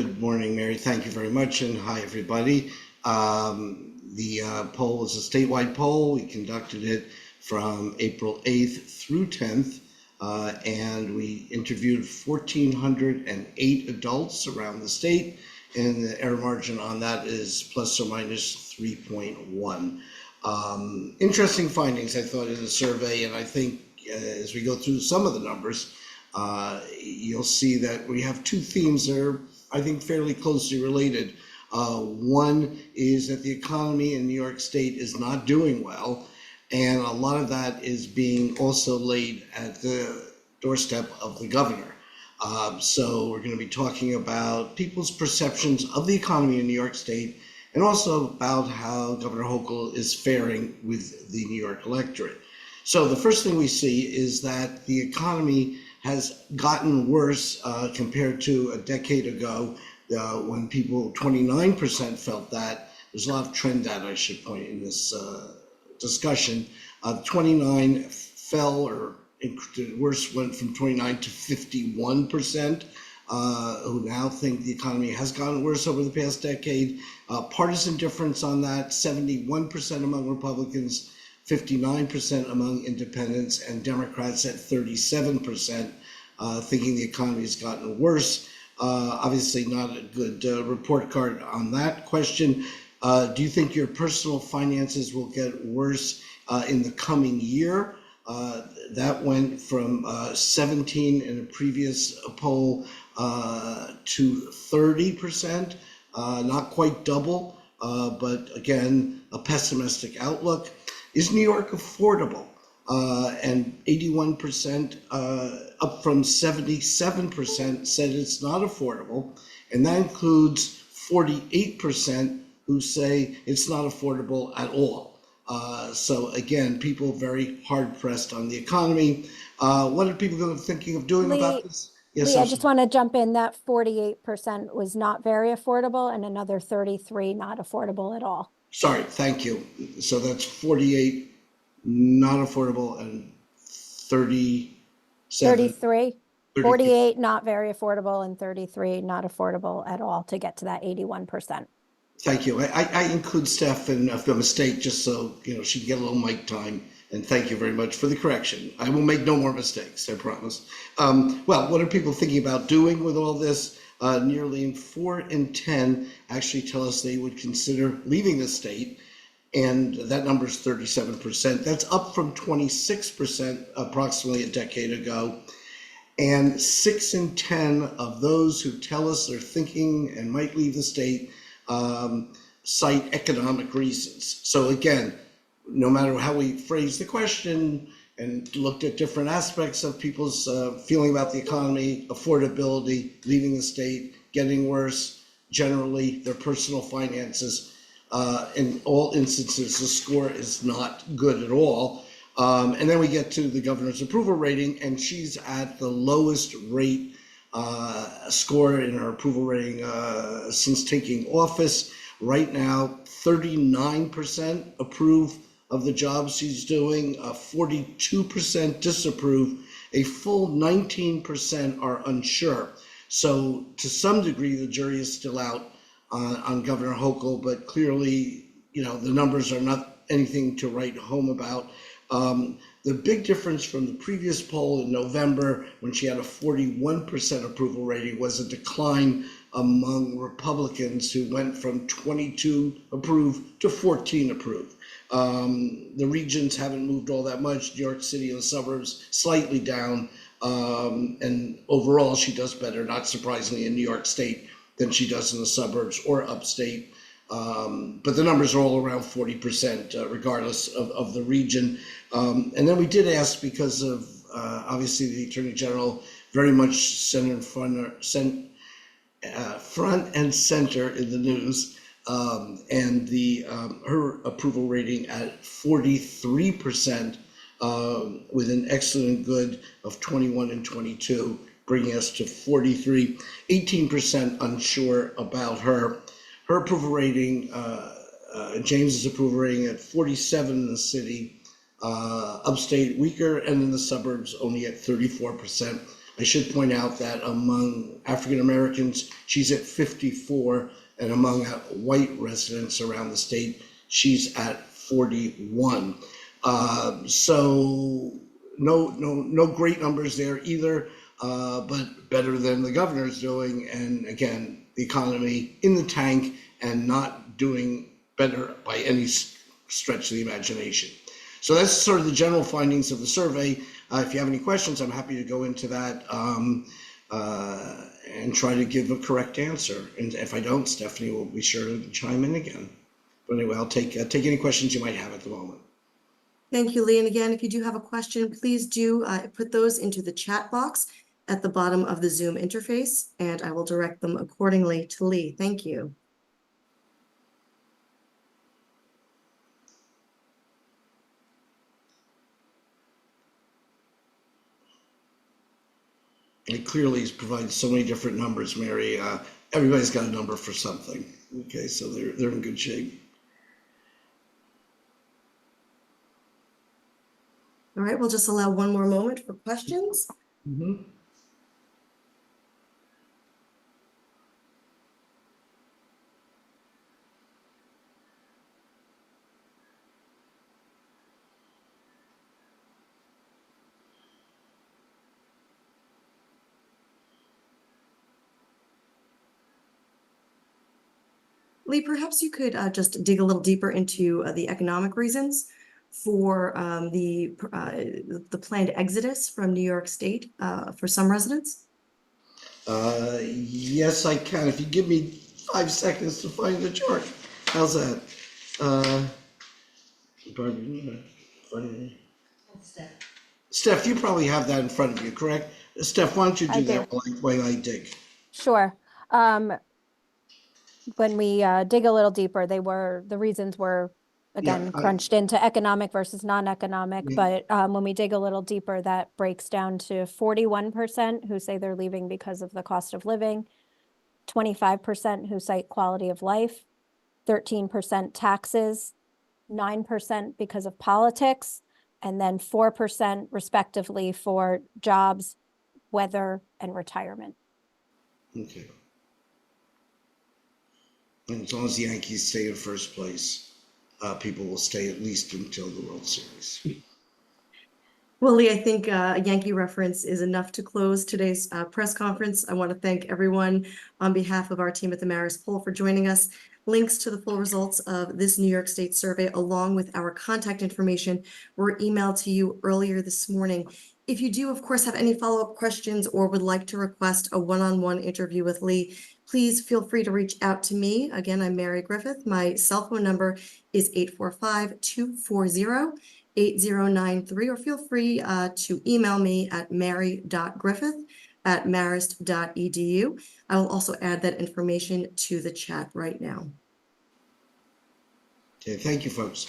Good morning, Mary. Thank you very much, and hi, everybody. The poll was a statewide poll. We conducted it from April 8th through 10th, and we interviewed 1,408 adults around the state, and the error margin on that is plus or minus 3.1. Interesting findings, I thought, in the survey, and I think as we go through some of the numbers, you'll see that we have two themes that are, I think, fairly closely related. One is that the economy in New York State is not doing well, and a lot of that is being also laid at the doorstep of the governor. So we're going to be talking about people's perceptions of the economy in New York State, and also about how Governor Hochul is faring with the New York electorate. So the first thing we see is that the economy has gotten worse compared to a decade ago when 29% felt that. There's a lot of trend data I should point in this discussion. 29 fell, or worse, went from 29 to 51%, who now think the economy has gotten worse over the past decade. Partisan difference on that, 71% among Republicans, 59% among independents, and Democrats at 37%, thinking the economy has gotten worse. Obviously not a good report card on that question. Do you think your personal finances will get worse in the coming year? That went from 17 in a previous poll to 30%, not quite double, but again, a pessimistic outlook. Is New York affordable? And 81%, up from 77%, said it's not affordable. And that includes 48% who say it's not affordable at all. So again, people very hard pressed on the economy. What are people thinking of doing about this? Yes, I just want to jump in. That 48% was not very affordable, and another 33 not affordable at all. Sorry, thank you. So that's 48 not affordable and 33. 48 not very affordable and 33 not affordable at all to get to that 81%. Thank you. I include Steph in a mistake just so she'd get a little mic time. And thank you very much for the correction. I will make no more mistakes, I promise. Well, what are people thinking about doing with all this? Nearly 4 in 10 actually tell us they would consider leaving the state, and that number is 37%. That's up from 26% approximately a decade ago. And 6 in 10 of those who tell us they're thinking and might leave the state cite economic reasons. So again, no matter how we phrase the question and looked at different aspects of people's feeling about the economy, affordability, leaving the state, getting worse, generally their personal finances, in all instances, the score is not good at all. And then we get to the governor's approval rating, and she's at the lowest rate score in her approval rating since taking office. Right now, 39% approve of the jobs she's doing, 42% disapprove, a full 19% are unsure. So to some degree, the jury is still out on Governor Hochul, but clearly, the numbers are not anything to write home about. The big difference from the previous poll in November, when she had a 41% approval rating, was a decline among Republicans who went from 22 approve to 14 approve. The regions haven't moved all that much. New York City and the suburbs slightly down, and overall she does better, not surprisingly, in New York State than she does in the suburbs or upstate. But the numbers are all around 40%, regardless of the region. And then we did ask, because of obviously the Attorney General very much front and center in the news, and her approval rating at 43%, with an excellent good of 21 and 22, bringing us to 43, 18% unsure about her. Her approval rating, James's approval rating at 47 in the city, upstate weaker, and in the suburbs only at 34%. I should point out that among African Americans, she's at 54, and among white residents around the state, she's at 41. So no great numbers there either, but better than the governor's doing. And again, the economy in the tank and not doing better by any stretch of the imagination. So that's sort of the general findings of the survey. If you have any questions, I'm happy to go into that and try to give a correct answer. And if I don't, Stephanie will be sure to chime in again. But anyway, I'll take any questions you might have at the moment. Thank you, Lee. And again, if you do have a question, please do put those into the chat box at the bottom of the Zoom interface, and I will direct them accordingly to Lee. Thank you. It clearly has provided so many different numbers, Mary. Everybody's got a number for something. Okay, so they're in good shape. All right, we'll just allow one more moment for questions. Mm-hmm. Lee, perhaps you could just dig a little deeper into the economic reasons for the planned exodus from New York State for some residents. Yes, I can. If you give me 5 seconds to find the chart. How's that? Steph, you probably have that in front of you, correct? Steph, why don't you do that while I dig? Sure. When we dig a little deeper, the reasons were, again, crunched into economic versus non-economic. But when we dig a little deeper, that breaks down to 41% who say they're leaving because of the cost of living, 25% who cite quality of life, 13% taxes, 9% because of politics, and then 4% respectively for jobs, weather, and retirement. Okay. And as long as the Yankees stay in first place, people will stay at least until the World Series. Well, Lee, I think a Yankee reference is enough to close today's press conference. I want to thank everyone on behalf of our team at the Marist poll for joining us. Links to the full results of this New York State survey, along with our contact information, were emailed to you earlier this morning. If you do, of course, have any follow-up questions or would like to request a one-on-one interview with Lee, please feel free to reach out to me. Again, I'm Mary Griffith. My cell phone number is 845-240-8093, or feel free to email me at mary.griffith@marist.edu. I will also add that information to the chat right now. Okay, thank you, folks.